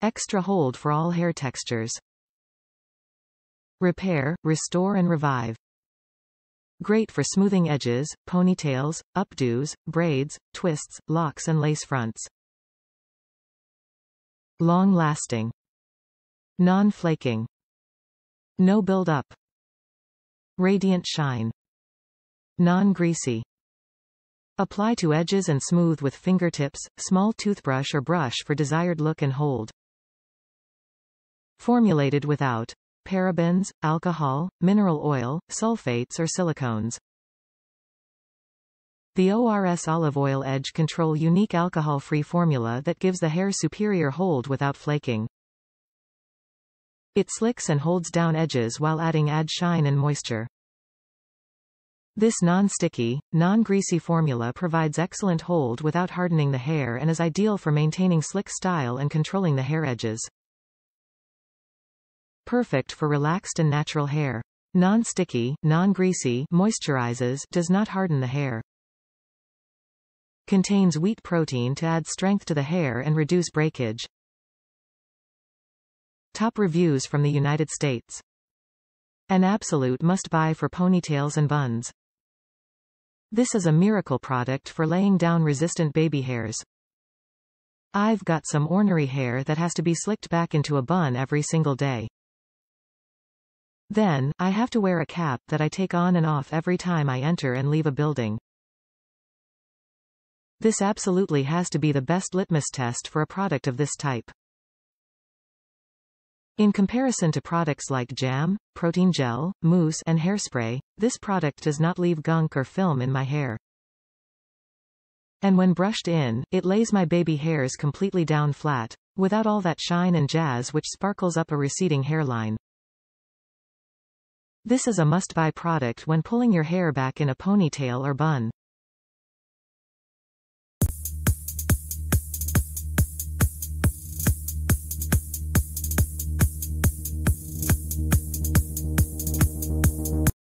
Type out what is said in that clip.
Extra hold for all hair textures. Repair, restore and revive. Great for smoothing edges, ponytails, updos, braids, twists, locks and lace fronts. Long-lasting. Non-flaking. No build-up. Radiant shine. Non-greasy. Apply to edges and smooth with fingertips, small toothbrush or brush for desired look and hold. Formulated without parabens, alcohol, mineral oil, sulfates or silicones. The ORS olive oil edge control unique alcohol-free formula that gives the hair superior hold without flaking. It slicks and holds down edges while adding shine and moisture. This non-sticky, non-greasy formula provides excellent hold without hardening the hair and is ideal for maintaining slick style and controlling the hair edges. Perfect for relaxed and natural hair. Non-sticky, non-greasy, moisturizes, does not harden the hair. Contains wheat protein to add strength to the hair and reduce breakage. Top reviews from the United States. An absolute must-buy for ponytails and buns. This is a miracle product for laying down resistant baby hairs. I've got some ornery hair that has to be slicked back into a bun every single day. Then, I have to wear a cap that I take on and off every time I enter and leave a building. This absolutely has to be the best litmus test for a product of this type. In comparison to products like jam, protein gel, mousse and hairspray, this product does not leave gunk or film in my hair. And when brushed in, it lays my baby hairs completely down flat, without all that shine and jazz which sparkles up a receding hairline. This is a must-buy product when pulling your hair back in a ponytail or bun.